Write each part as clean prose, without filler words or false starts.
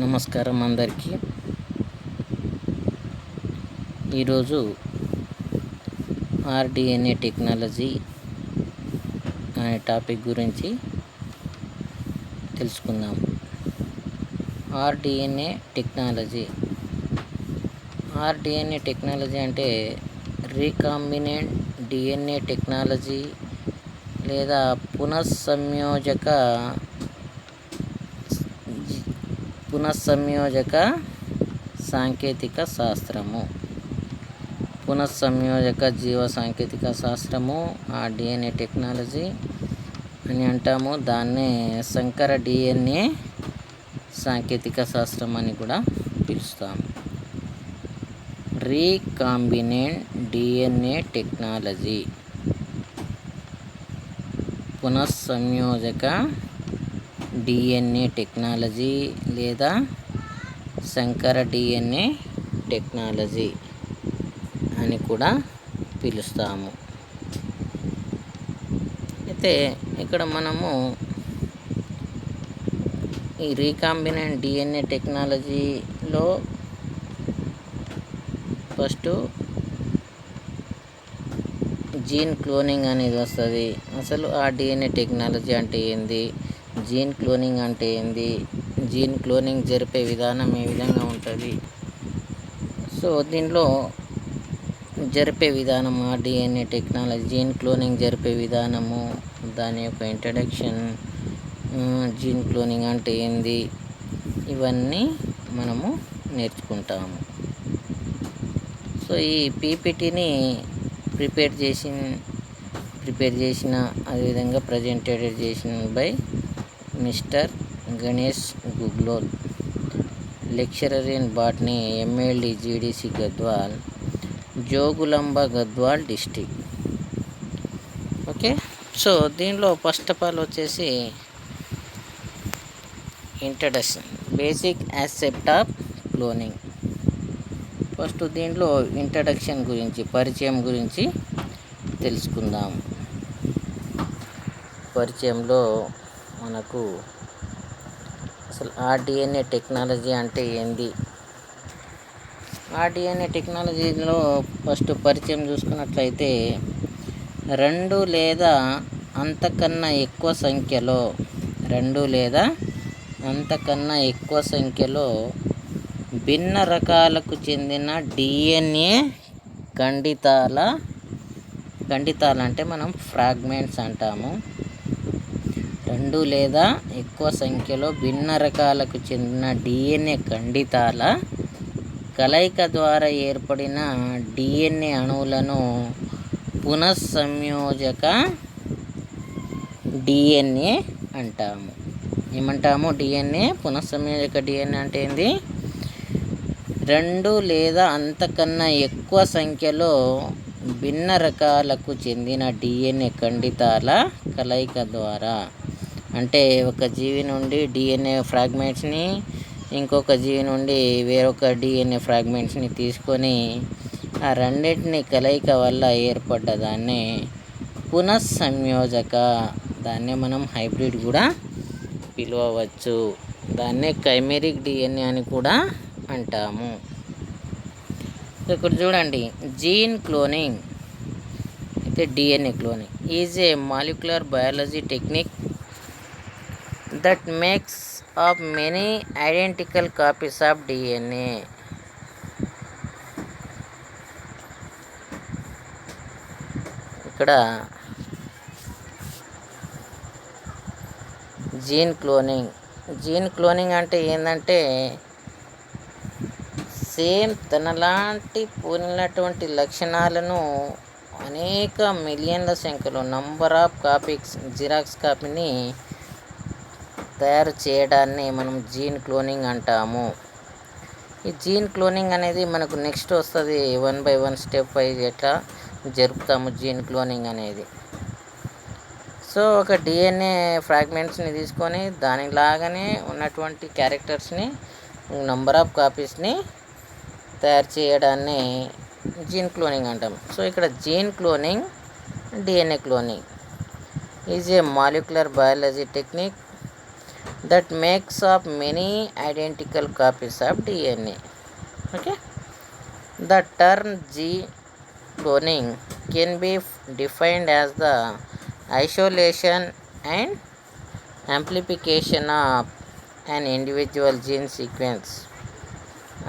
నమస్కారం అందరికీ. ఈరోజు ఆర్డిఎన్ఏ టెక్నాలజీ అనే టాపిక్ గురించి తెలుసుకుందాం. ఆర్డిఎన్ఏ టెక్నాలజీ అంటే రీకాంబినెంట్ డిఎన్ఏ టెక్నాలజీ లేదా పునఃసంయోజక సాంకేతిక శాస్త్రము, పునఃసంయోజక జీవ సాంకేతిక శాస్త్రము డిఎన్ఏ టెక్నాలజీ అని అంటాము. దాన్నే సంకర డిఎన్ఏ సాంకేతిక శాస్త్రం అని కూడా పిలుస్తాము. రీకాంబినెంట్ డిఎన్ఏ టెక్నాలజీ, పునఃసంయోజక డిఎన్ఏ టెక్నాలజీ లేదా సంకర డిఎన్ఏ టెక్నాలజీ అని కూడా పిలుస్తాము. అయితే ఇక్కడ మనము ఈ రీకాంబినెంట్ డిఎన్ఏ టెక్నాలజీలో ఫస్ట్ జీన్ క్లోనింగ్ అనేది వస్తుంది. అసలు ఆ డిఎన్ఏ టెక్నాలజీ అంటే ఏంది, జీన్ క్లోనింగ్ అంటే ఏంది, జీన్ క్లోనింగ్ జరిపే విధానం ఏ విధంగా ఉంటుంది, సో దీనిలో జరిపే విధానం డిఎన్ఏ టెక్నాలజీ జీన్ క్లోనింగ్ జరిపే విధానము, దాని యొక్క ఇంట్రడక్షన్, జీన్ క్లోనింగ్ అంటే ఏంది, ఇవన్నీ మనము నేర్చుకుంటాము. సో ఈ పీపీటీని ప్రిపేర్ చేసిన అదేవిధంగా ప్రజెంటెడ్ చేసిన by mister Ganesh Guglol, lecturer in botany, MLD GDC Gadwal, Jogulamba Gadwal district. Okay, so దీనిలో ఫస్ట్ ఆఫ్ ఆల్ వచ్చేసి introduction, basic aspect of cloning. First దీంట్లో ఇంట్రడక్షన్ గురించి, పరిచయం గురించి తెలుసుకుందాం. పరిచయంలో మనకు అసలు డిఎన్ఏ టెక్నాలజీ అంటే ఏంది, డిఎన్ఏ టెక్నాలజీలో ఫస్ట్ పరిచయం చూసుకున్నట్లయితే రెండు లేదా అంతకన్నా ఎక్కువ సంఖ్యలో భిన్న రకాలకు చెందిన డిఎన్ఏ ఖండితాలు అంటే మనం ఫ్రాగ్మెంట్స్ అంటాము. రెండు లేదా ఎక్కువ సంఖ్యలో భిన్న రకాలకు చెందిన డిఎన్ఏ ఖండితాల కలయిక ద్వారా ఏర్పడిన డిఎన్ఏ అణువులను పునఃసంయోజక డిఎన్ఏ అంటాము. ఏమంటాము? డిఎన్ఏ పునఃసంయోజక డిఎన్ఏ అంటే ఏంది? రెండు లేదా అంతకన్నా ఎక్కువ సంఖ్యలో భిన్న రకాలకు చెందిన డిఎన్ఏ ఖండితాల కలయిక ద్వారా, అంటే ఒక జీవి నుండి డిఎన్ఏ ఫ్రాగ్మెంట్స్ని ఇంకొక జీవి నుండి వేరొక డిఎన్ఏ ఫ్రాగ్మెంట్స్ని తీసుకొని ఆ రెండింటిని కలయిక వల్ల ఏర్పడ్డ దాన్నే పునఃసంయోజక, దాన్నే మనం హైబ్రిడ్ కూడా పిలవవచ్చు. దాన్నే కైమెరిక్ డిఎన్ఏ అని కూడా అంటాము. ఇక్కడ చూడండి, జీన్ క్లోనింగ్ అయితే DNA cloning is a molecular biology technique that makes of many identical copies of DNA. ఇక్కడ జీన్ క్లోనింగ్ అంటే ఏంటంటే సేమ్ తనలాంటి పోలినటువంటి లక్షణాలను అనేక మిలియన్ల సంఖ్యలో నంబర్ ఆఫ్ కాపీస్, జిరాక్స్ కాపీని తయారు చేయడాన్ని మనం జీన్ క్లోనింగ్ అంటాము. ఈ జీన్ క్లోనింగ్ అనేది మనకు నెక్స్ట్ వస్తుంది, 1 by 1 స్టెప్ వైజ్ ఎట్లా జరుపుతాము జీన్ క్లోనింగ్ అనేది. సో ఒక డిఎన్ఏ ఫ్రాగ్మెంట్స్ని తీసుకొని దానిలాగానే ఉన్నటువంటి క్యారెక్టర్స్ని, నంబర్ ఆఫ్ కాపీస్ని తయారు చేయడాన్ని జీన్ క్లోనింగ్ అంటాం. సో ఇక్కడ gene cloning, DNA cloning is a molecular biology technique that makes up many identical copies of DNA. Okay, the term gene cloning can be defined as the isolation and amplification of an individual gene sequence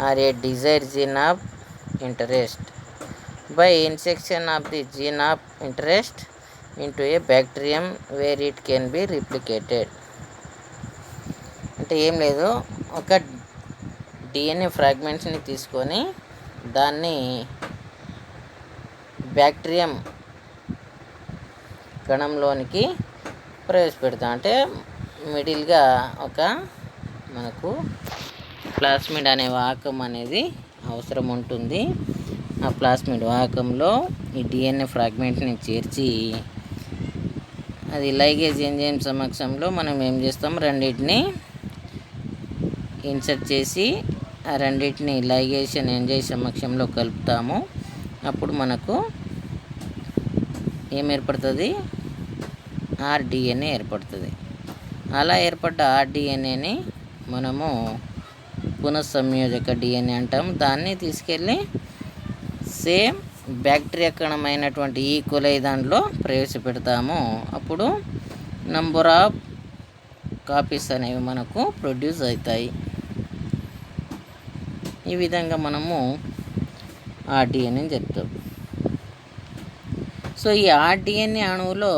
or a desired gene of interest by insertion of the gene of interest into a bacterium where it can be replicated. అంటే ఏం లేదు, ఒక DNA ఫ్రాగ్మెంట్స్ని తీసుకొని దాన్ని bacterium కణంలోనికి ప్రవేశపెడతాం. అంటే మిడిల్గా ఒక మనకు ప్లాస్మిడ్ అనే వాహకం అనేది అవసరం ఉంటుంది. ఆ ప్లాస్మిడ్ వాహకంలో ఈ డిఎన్ఏ ఫ్రాగ్మెంట్ని చేర్చి అది లైగేజ్ ఎంజైమ్ సమక్షంలో మనం ఏం చేస్తాం, రెండింటిని ఇన్సర్ట్ చేసి ఆ రెండింటిని లైగేషన్ ఎంజైమ్ సమక్షంలో కలుపుతాము. అప్పుడు మనకు ఏం ఏర్పడుతుంది, ఆర్డిఎన్ఏ ఏర్పడుతుంది. అలా ఏర్పడ్డ ఆర్డిఎన్ఏని మనము పునఃసంయోజక డిఎన్ఏ అంటాము. దాన్ని తీసుకెళ్ళి సేమ్ బ్యాక్టీరియా కణమైనటువంటి ఈకోలై దాంట్లో ప్రవేశపెడతాము. అప్పుడు నంబర్ ఆఫ్ కాపీస్ అనేవి మనకు ప్రొడ్యూస్ అవుతాయి. ఈ విధంగా మనము ఆర్డిఎన్ఏని చెప్తాం. సో ఈ ఆర్డిఎన్ఏ అణువులో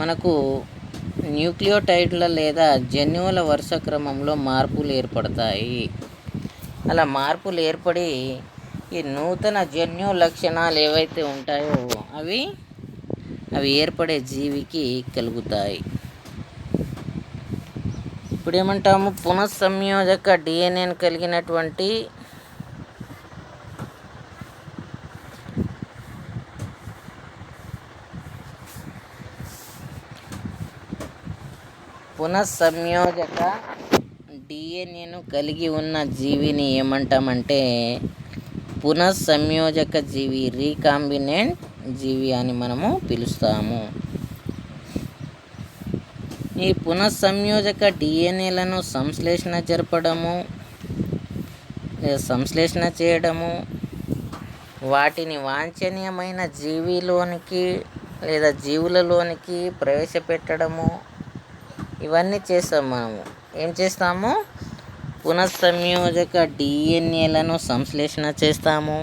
మనకు న్యూక్లియోటైడ్ల లేదా జన్యువుల వరుస క్రమంలో మార్పులు ఏర్పడతాయి. అలా మార్పులు ఏర్పడి ఈ నూతన జన్యు లక్షణాలు ఏవైతే ఉంటాయో అవి ఏర్పడే జీవికి కలుగుతాయి. ఇప్పుడు ఏమంటాము, పునఃసంయోజక డిఎన్ఏని కలిగినటువంటి పునఃసంయోజక డిఎన్ఏను కలిగి ఉన్న జీవిని ఏమంటామంటే పునఃసంయోజక జీవి, రీకాంబినెంట్ జీవి అని మనము పిలుస్తాము. ఈ పునఃసంయోజక డిఎన్ఏలను సంశ్లేషణ జరపడము లేదా సంశ్లేషణ చేయడము, వాటిని వాంఛనీయమైన జీవిలోనికి లేదా జీవులలోనికి ప్రవేశపెట్టడము, ఇవన్నీ చేస్తాము. మనము ఏం చేస్తాము, పునఃసంయోజక డిఎన్ఏలను సంశ్లేషణ చేస్తాము,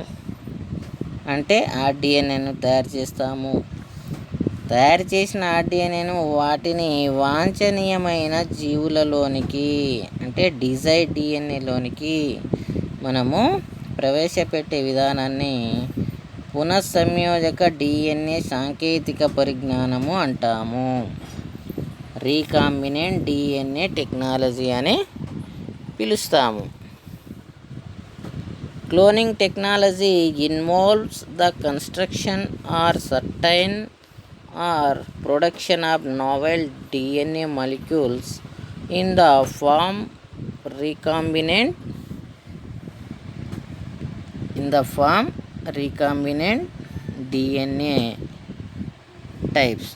అంటే ఆర్డిఎన్ఏను తయారు చేస్తాము. తయారు చేసిన ఆర్డిఎన్ఏను వాటిని వాంఛనీయమైన జీవులలోనికి అంటే డిజైర్డ్ డిఎన్ఏలోనికి మనము ప్రవేశపెట్టే విధానాన్ని పునఃసంయోజక డిఎన్ఏ సాంకేతిక పరిజ్ఞానము అంటాము. రీకాంబినెంట్ డిఎన్ఏ టెక్నాలజీ అని పిలుస్తాము. Cloning technology involves the construction or certain or production of novel DNA molecules in the form recombinant DNA types.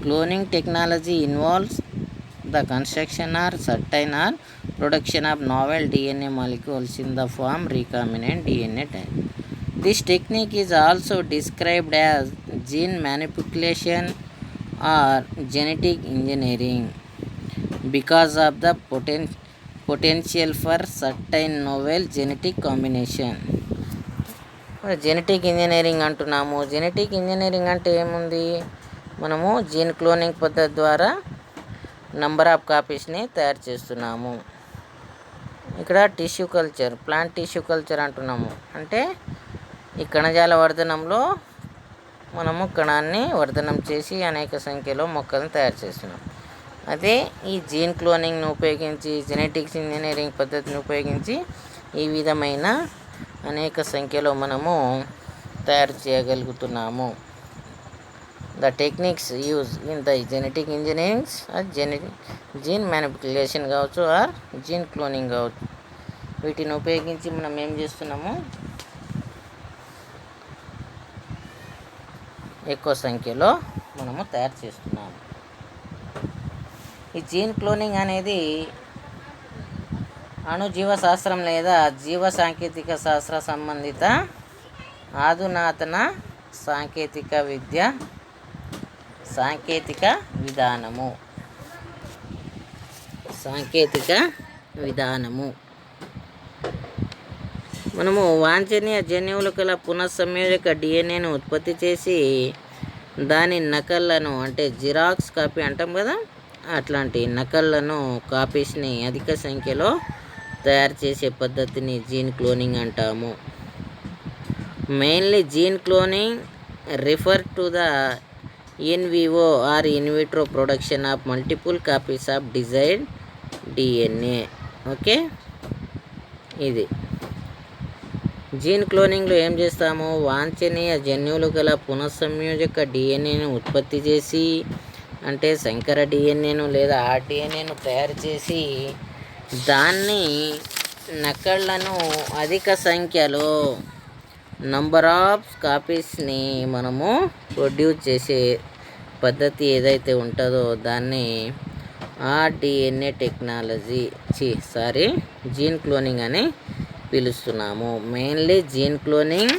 Cloning technology involves the construction or certain or production of novel DNA molecules in the form recombinant DNA type. This technique is also described as gene manipulation or genetic engineering because of the potential for certain novel genetic combination. Genetic engineering అంటున్నాము. Genetic engineering అంటే ఏముంది, మనము gene cloning పద్ధతి ద్వారా number of కాపీస్ని తయారు చేస్తున్నాము. ఇక్కడ tissue culture, plant tissue culture అంటున్నాము. అంటే ఈ కణజాల వర్ధనంలో మనము కణాన్ని వర్ధనం చేసి అనేక సంఖ్యలో మొక్కలను తయారు చేస్తున్నాం. అదే ఈ జీన్ క్లోనింగ్ను ఉపయోగించి, జెనెటిక్స్ ఇంజనీరింగ్ పద్ధతిని ఉపయోగించి ఈ విధమైన అనేక సంఖ్యలో మనము తయారు చేయగలుగుతున్నాము. The techniques used in the genetic engineering are gene manipulation కావచ్చు ఆర్ జీన్ క్లోనింగ్ కావచ్చు. వీటిని ఉపయోగించి మనం ఏం చేస్తున్నాము, ఎక్కువ సంఖ్యలో మనము తయారు చేస్తున్నాము. ఈ జీన్ క్లోనింగ్ అనేది అణుజీవశాస్త్రం లేదా జీవ సాంకేతిక శాస్త్ర సంబంధిత అధునాతన సాంకేతిక విధానము. మనము వాంఛనీయ జన్యువులు గల పునఃసంయోజక డిఎన్ఏను ఉత్పత్తి చేసి దాని నకళ్ళను అంటే జిరాక్స్ కాపీ అంటాం కదా, అట్లాంటి నకళ్ళను కాపీస్ని అధిక సంఖ్యలో తయారు చేసే పద్ధతిని జీన్ క్లోనింగ్ అంటాము. Mainly gene cloning refer to the in vivo or in vitro production of multiple copies of desired DNA. Okay, ఇది జీన్ క్లోనింగ్లో ఏం చేస్తాము, వాంఛనీయ జన్యువులు గల పునఃసంయోజక డిఎన్ఏను ఉత్పత్తి చేసి అంటే సంకర డిఎన్ఏను లేదా ఆర్డిఎన్ఏను తయారు చేసి దాన్ని నకళ్ళను అధిక సంఖ్యలో నంబర్ ఆఫ్ కాపీస్ని మనము ప్రొడ్యూస్ చేసే పద్ధతి ఏదైతే ఉంటుందో దాన్ని ఆర్డిఎన్ఏ జీన్ క్లోనింగ్ అని పిలుస్తున్నాము. Mainly gene cloning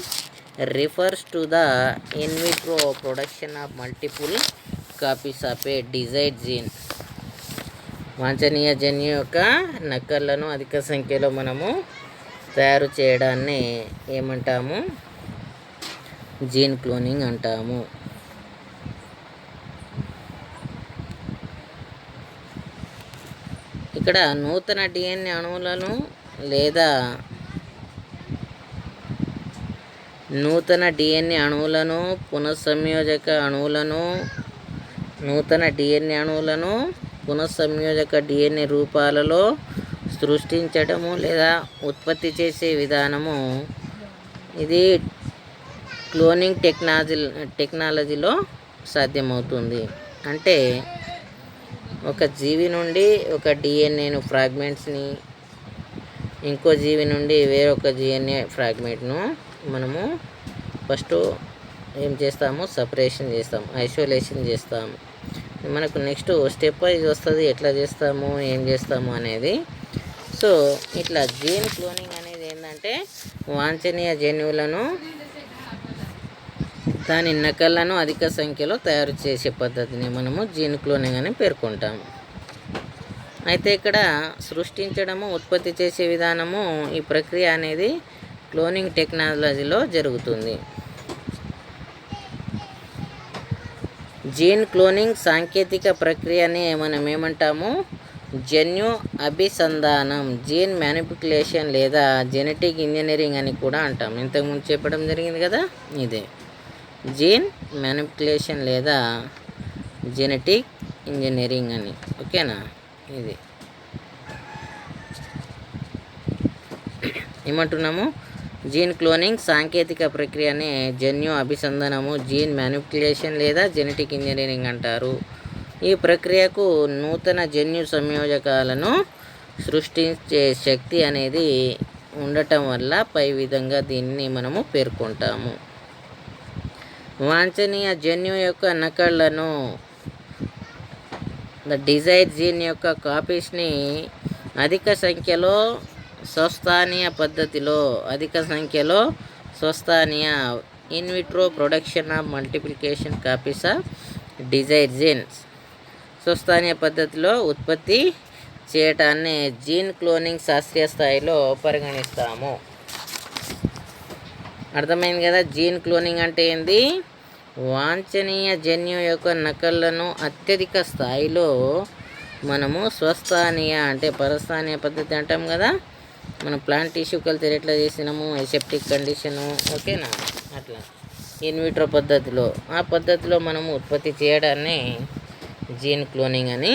refers to the in vitro production of multiple copies of a desired gene. వాంఛనీయ జన్యు యొక్క నకళ్ళను అధిక సంఖ్యలో మనము తయారు చేయడాన్ని ఏమంటాము, జీన్ క్లోనింగ్ అంటాము. ఇక్కడ నూతన డిఎన్ఏ అణువులను లేదా పునఃసంయోజక డిఎన్ఏ రూపాలలో సృష్టించడము లేదా ఉత్పత్తి చేసే విధానము ఇది క్లోనింగ్ టెక్నాలజీలో సాధ్యమవుతుంది. అంటే ఒక జీవి నుండి ఒక డిఎన్ఏను ఫ్రాగ్మెంట్స్ని, ఇంకో జీవి నుండి వేరొక డిఎన్ఏ ఫ్రాగ్మెంట్ను మనము ఫస్ట్ ఏం చేస్తాము, సపరేషన్ చేస్తాము, ఐసోలేషన్ చేస్తాము. మనకు నెక్స్ట్ స్టెప్ వైజ్ వస్తుంది ఎట్లా చేస్తాము, ఏం చేస్తాము అనేది. సో ఇట్లా జీన్ క్లోనింగ్ అనేది ఏంటంటే వాంఛనీయ జన్యువులను దాని నకళ్ళను అధిక సంఖ్యలో తయారు చేసే పద్ధతిని మనము జీన్ క్లోనింగ్ అని పేర్కొంటాము. అయితే ఇక్కడ సృష్టించడము, ఉత్పత్తి చేసే విధానము, ఈ ప్రక్రియ అనేది క్లోనింగ్ టెక్నాలజీలో జరుగుతుంది. జీన్ క్లోనింగ్ సాంకేతిక ప్రక్రియని మనం ఏమంటాము, జన్యు అభిసంధానం, జీన్ మ్యానిపులేషన్ లేదా జెనెటిక్ ఇంజనీరింగ్ అని కూడా అంటాం. ఇంతకుముందు చెప్పడం జరిగింది కదా, ఇదే జీన్ మ్యానిపులేషన్ లేదా జెనెటిక్ ఇంజనీరింగ్ అని. ఓకేనా, ఇది ఏమంటున్నాము, జీన్ క్లోనింగ్ సాంకేతిక ప్రక్రియనే జన్యు అభిసంధానము, జీన్ మ్యానిపులేషన్ లేదా జెనెటిక్ ఇంజనీరింగ్ అంటారు. ఈ ప్రక్రియకు నూతన జన్యు సంయోజకాలను సృష్టించే శక్తి అనేది ఉండటం వల్ల పై విధంగా దీన్ని మనము పేర్కొంటాము. వాంఛనీయ జన్యు యొక్క నకళ్ళను డిజైర్ జీన్ యొక్క కాపీస్ని అధిక సంఖ్యలో స్వస్థానీయ in vitro production of multiplication copies of desire genes స్వస్థానీయ పద్ధతిలో ఉత్పత్తి చేయటాన్ని జీన్ క్లోనింగ్ శాస్త్రీయ స్థాయిలో పరిగణిస్తాము. అర్థమైంది కదా, జీన్ క్లోనింగ్ అంటే ఏంది, వాంఛనీయ జన్యు యొక్క నకళ్ళను అత్యధిక స్థాయిలో మనము స్వస్థానీయ అంటే పరస్థానీయ పద్ధతి అంటాం కదా, మనం ప్లాంట్ టిష్యూ కల్చర్ ఎట్లా చేసినాము, ఎసెప్టిక్ కండిషను, ఓకేనా, అట్లా ఇన్విట్రో పద్ధతిలో, ఆ పద్ధతిలో మనము ఉత్పత్తి చేయడాన్ని జీన్ క్లోనింగ్ అని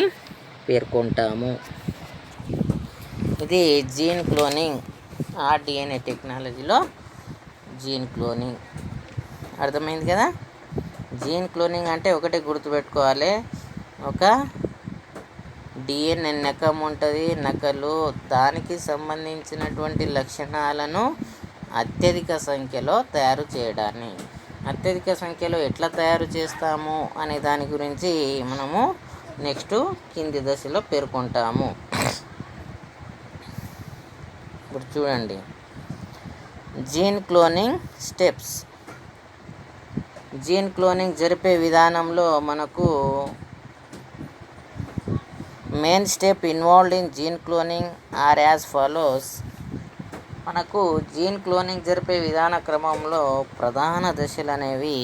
పేర్కొంటాము. ఇది జీన్ క్లోనింగ్, ఆర్డిఎన్ఏ టెక్నాలజీలో జీన్ క్లోనింగ్. అర్థమైంది కదా, జీన్ క్లోనింగ్ అంటే ఒకటి గుర్తుపెట్టుకోవాలి, ఒక డిఎన్ఏ నకం ఉంటుంది, నకలు దానికి సంబంధించినటువంటి లక్షణాలను అత్యధిక సంఖ్యలో తయారు చేయడాన్ని అత్యధిక సంఖ్యలో ఎట్లా తయారు చేస్తాము అనే దాని గురించి మనము నెక్స్ట్ కింది దశలో పేర్కొంటాము. ఇప్పుడు చూడండి, gene cloning steps. Gene cloning జరిపే విధానంలో మనకు main step involved in gene cloning are as follows. మనకు జీన్ క్లోనింగ్ జరిపే విధాన క్రమంలో ప్రధాన దశలు అనేవి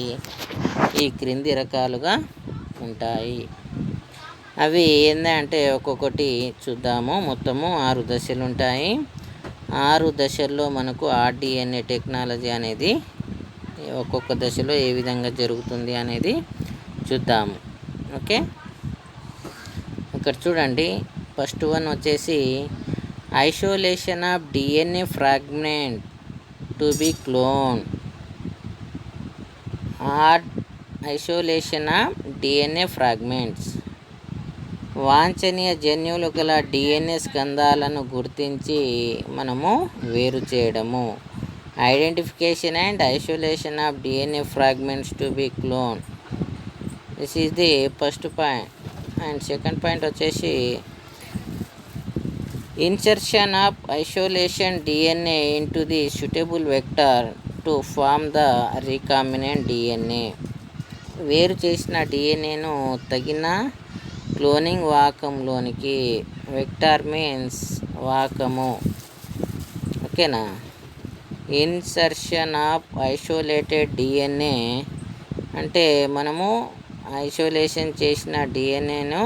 ఈ క్రింది రకాలుగా ఉంటాయి. అవి ఏంటంటే ఒక్కొక్కటి చూద్దాము. మొత్తము 6 దశలు ఉంటాయి. 6 దశల్లో మనకు ఆర్డిఎన్ఏ టెక్నాలజీ అనేది ఒక్కొక్క దశలో ఏ విధంగా జరుగుతుంది అనేది చూద్దాము. ఓకే, ఇక్కడ చూడండి, ఫస్ట్ వన్ వచ్చేసి isolation of DNA fragment to be clone or isolation of DNA fragments. వాంఛనీయ జన్యువులు గల డిఎన్ఏ స్కంధాలను గుర్తించి మనము వేరు చేయడము. Identification and isolation of DNA fragments to be clone. This is the first point. And second point వచ్చేసి insertion of isolation DNA into the suitable vector to form the recombinant DNA. వేరు చేసిన డిఎన్ఏను తగిన క్లోనింగ్ వాహకంలోనికి. Vector means వాహకము. ఓకేనా. Insertion of isolated DNA అంటే మనము ఐసోలేషన్ చేసిన డిఎన్ఏను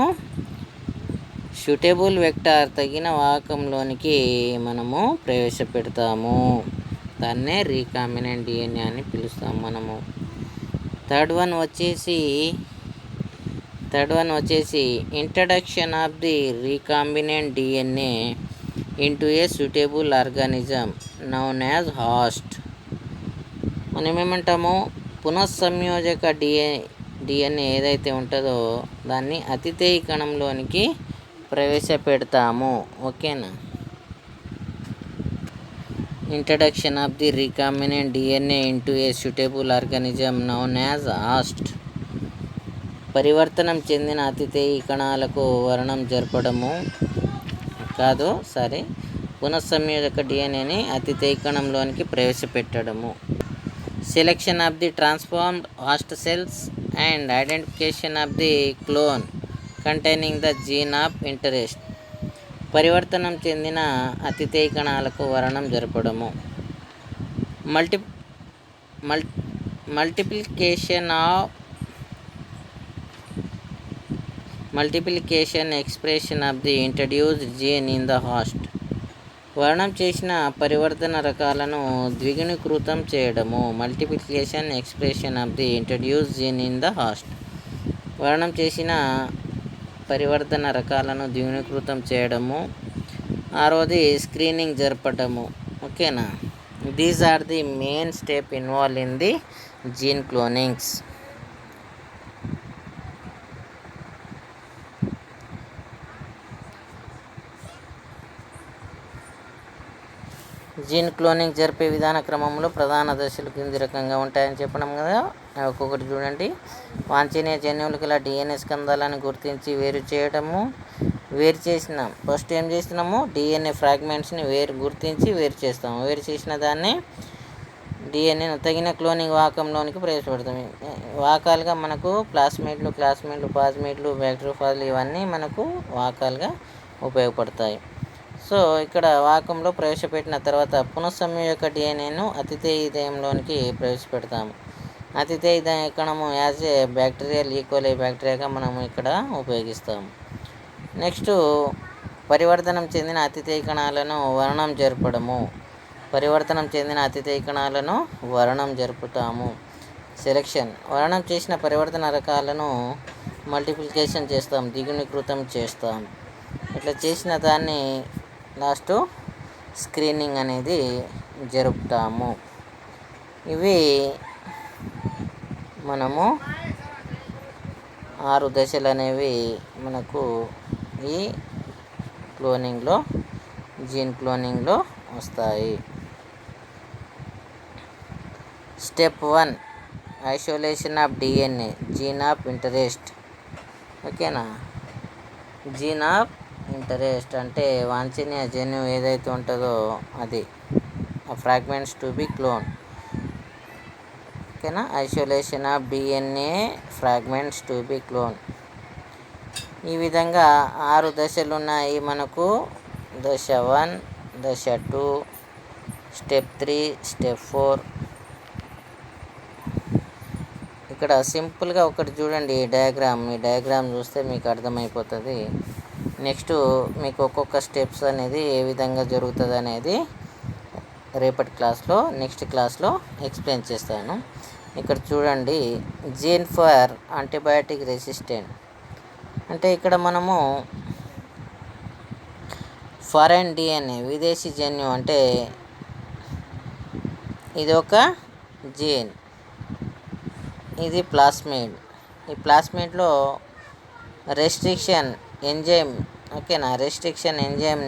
సూటబుల్ వెక్టార్ తగిన వాహకంలోనికి మనము ప్రవేశపెడతాము. దాన్నే రీకాంబినెంట్ డిఎన్ఏ అని పిలుస్తాము మనము. థర్డ్ వన్ వచ్చేసి introduction of the recombinant DNA into a suitable organism known as host. మనం ఏమంటాము, పునఃసంయోజక డిఎన్ఏ ఏదైతే ఉంటుందో దాన్ని అతిథేయ కణంలోనికి ప్రవేశపెడతాము. ఓకేనా. Introduction of the recombinant DNA into a suitable organism known as host. పరివర్తనం చెందిన అతిథేయ కణాలకు వరణం జరపడము పునఃసంయోజక డిఎన్ఏని అతిథేయ కణంలోనికి ప్రవేశపెట్టడము. Selection of the transformed host cells and identification of the clone containing the gene of interest. పరివర్తనం చెందిన అతిథేయ కణాలకు వరణం జరపడము. Multiplication expression of the introduced gene in the host. వరణం చేసిన పరివర్తన రకాలను ద్విగుణీకృతం చేయడము. Multiplication expression of the introduced gene in the host. వరణం చేసిన పరివర్తన రకాలను ద్విగుణీకృతం చేయడము. 6వది స్క్రీనింగ్ జరపడము. ఓకేనా. These are the main step involve in the gene clonings. Gene cloning జరిపే విధాన క్రమంలో ప్రధాన దశలు కింది రకంగా ఉంటాయని చెప్పడం కదా. ఒక్కొక్కటి చూడండి. వాంఛనీయ జన్యువులు గల డిఎన్ఏ స్కంధాలను గుర్తించి వేరు చేయడము. వేరు చేసిన ఫస్ట్ ఏం చేస్తున్నాము, డిఎన్ఏ ఫ్రాగ్మెంట్స్ని గుర్తించి వేరు చేస్తాము. వేరు చేసిన దాన్ని డిఎన్ఏను తగిన క్లోనింగ్ వాహకంలోనికి ప్రవేశపెడతాము. వాహకాలుగా మనకు ప్లాస్మిడ్లు, పాస్మిడ్లు, బ్యాక్టీరియోఫాజ్లు ఇవన్నీ మనకు వాహకాలుగా ఉపయోగపడతాయి. సో ఇక్కడ వాహకంలో ప్రవేశపెట్టిన తర్వాత పునఃసంయోజక డిఎన్ఏను అతిథేయంలోనికి ప్రవేశపెడతాము. అతిథేయ కణము యాజ్ ఏ బ్యాక్టీరియల్ ఈకోలై బ్యాక్టీరియాగా మనము ఇక్కడ ఉపయోగిస్తాము. నెక్స్ట్ పరివర్తనం చెందిన అతిథేయ కణాలను వరణం జరపడము. వరణం జరుపుతాము. సెలెక్షన్ వరణం చేసిన పరివర్తన రకాలను మల్టిప్లికేషన్ చేస్తాం, ద్విగుణీకృతం చేస్తాం. ఇట్లా చేసిన దాన్ని లాస్ట్ స్క్రీనింగ్ అనేది జరుపుతాము. ఇవి మనము 6 దశలు అనేవి మనకు ఈ జీన్ క్లోనింగ్లో వస్తాయి. Step 1 isolation of DNA, gene of interest. ఓకేనా, జీన్ ఆఫ్ ఇంటరెస్ట్ అంటే వాంఛనీయ జన్యువు ఏదైతే ఉంటుందో అది, ఆ ఫ్రాగ్మెంట్స్ టు బి క్లోన్. ఓకేనా, isolation of DNA fragments to be clone. ఈ విధంగా 6 దశలు ఉన్నాయి మనకు. దశ 1, దశ 2, స్టెప్ 3, స్టెప్ 4. ఇక్కడ సింపుల్గా ఒకటి చూడండి, ఈ డయాగ్రామ్ చూస్తే మీకు అర్థమైపోతుంది. నెక్స్ట్ మీకు ఒక్కొక్క స్టెప్స్ అనేది ఏ విధంగా జరుగుతుంది అనేది రేపటి క్లాస్లో, నెక్స్ట్ క్లాస్లో ఎక్స్ప్లెయిన్ చేస్తాను. ఇక్కడ చూడండి, జీన్ ఫర్ యాంటీబయాటిక్ రెసిస్టెంట్ అంటే ఇక్కడ మనము ఫారెన్ డిఎన్ఏ, విదేశీ జన్యువు అంటే ఇది ఒక జీన్, ఇది ప్లాస్మిడ్. ఈ ప్లాస్మిడ్లో రెస్ట్రిక్షన్ ఎంజైమ్, ఓకేనా, రెస్ట్రిక్షన్ ఎంజైమ్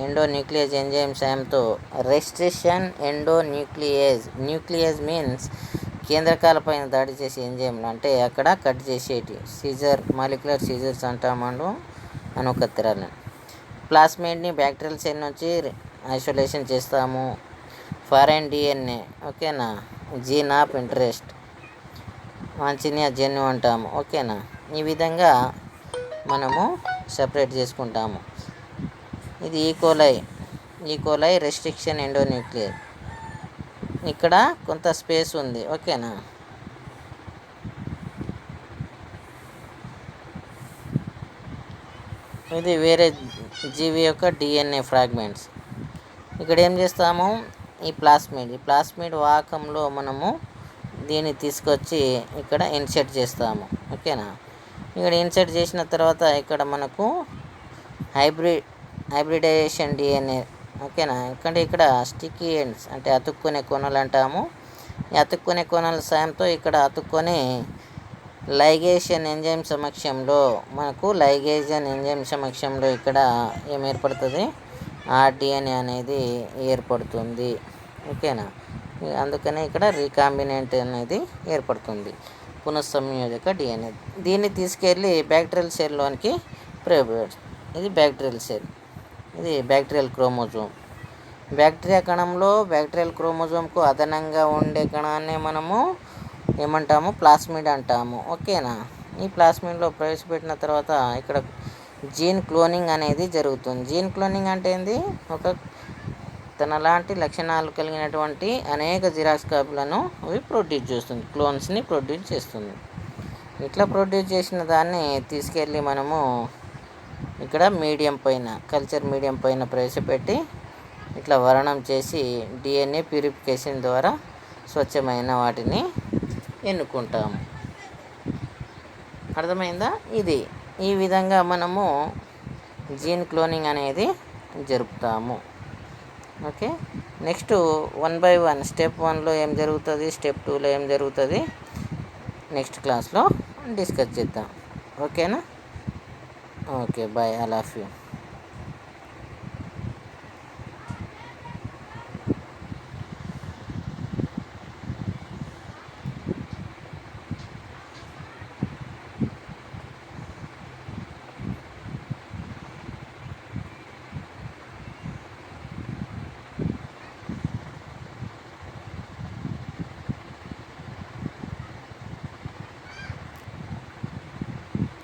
ఎండోన్యూక్లియేజ్ ఎంజైమ్ సాయంతో, రెస్ట్రిక్షన్ న్యూక్లియేజ్ మీన్స్ కేంద్రకాలపైన దాడి చేసే ఎంజైమ్లు, అంటే అక్కడ కట్ చేసేటి సీజర్, మాలిక్యులర్ సీజర్స్ అంటాము అనుకత్తరాలను. ప్లాస్మిడ్ని బ్యాక్టీరియల్ సెల్ నుంచి ఐసోలేషన్ చేస్తాము. ఫారెన్ డిఎన్ఏ, ఓకేనా, జీన్ ఆఫ్ ఇంటరెస్ట్, వాంఛనీయ జన్యువు అంటాము. ఓకేనా, ఈ విధంగా మనము సపరేట్ చేసుకుంటాము. ఇది ఈకోలై రెస్ట్రిక్షన్ ఎండోన్యూక్లియర్. ఇక్కడ కొంత స్పేస్ ఉంది. ఓకేనా, ఇది వేరే జీవి యొక్క డిఎన్ఏ ఫ్రాగ్మెంట్స్. ఇక్కడ ఏం చేస్తాము, ఈ ప్లాస్మిడ్ వాహకంలో మనము దీన్ని తీసుకొచ్చి ఇక్కడ ఇన్సర్ట్ చేస్తాము. ఓకేనా, ఇక్కడ ఇన్సర్ట్ చేసిన తర్వాత ఇక్కడ మనకు హైబ్రిడైజేషన్ డిఎన్ఏ. ఓకేనా, ఇక్కడ స్టిక్కీ ఎండ్స్ అంటే అతుక్కునే కొనలు అంటాము. ఈ అతుక్కునే కొనల సాయంతో ఇక్కడ అతుక్కొని లైగేషన్ ఎంజైమ్ సమక్షంలో ఇక్కడ ఏం ఏర్పడుతుంది, ఆర్డిఎన్ఏ అనేది ఏర్పడుతుంది. ఓకేనా, అందుకనే ఇక్కడ రీకాంబినెంట్ అనేది ఏర్పడుతుంది, పునఃసంయోజక డిఎన్ఏ. దీన్ని తీసుకెళ్ళి బ్యాక్టీరియల్ సెల్లోనికి ప్రవేశపెడుతుంది. ఇది బ్యాక్టీరియల్ సెల్, ఇది బ్యాక్టీరియల్ క్రోమోజోమ్. బ్యాక్టీరియా కణంలో బ్యాక్టీరియల్ క్రోమోజోమ్కు అదనంగా ఉండే కణాన్ని మనము ఏమంటాము, ప్లాస్మిడ్ అంటాము. ఓకేనా, ఈ ప్లాస్మిడ్లో ప్రవేశపెట్టిన తర్వాత ఇక్కడ జీన్ క్లోనింగ్ అనేది జరుగుతుంది. జీన్ క్లోనింగ్ అంటే ఏంది, ఒక తనలాంటి లక్షణాలు కలిగినటువంటి అనేక జిరాక్స్ కాపీలను అవి ప్రొడ్యూస్ చేస్తుంది, క్లోన్స్ని ప్రొడ్యూస్ చేస్తుంది. ఇట్లా ప్రొడ్యూస్ చేసిన దాన్ని తీసుకెళ్ళి మనము ఇక్కడ కల్చర్ మీడియం పైన ప్రవేశపెట్టి ఇట్లా వరణం చేసి డిఎన్ఏ ప్యూరిఫికేషన్ ద్వారా స్వచ్ఛమైన వాటిని ఎన్నుకుంటాము. అర్థమైందా? ఈ విధంగా మనము జీన్ క్లోనింగ్ అనేది జరుపుతాము. ఓకే, నెక్స్ట్ 1 by 1, స్టెప్ 1లో ఏం జరుగుతుంది, స్టెప్ 2లో ఏం జరుగుతుంది నెక్స్ట్ క్లాస్లో డిస్కస్ చేద్దాం. ఓకేనా? Okay, bye, I love you.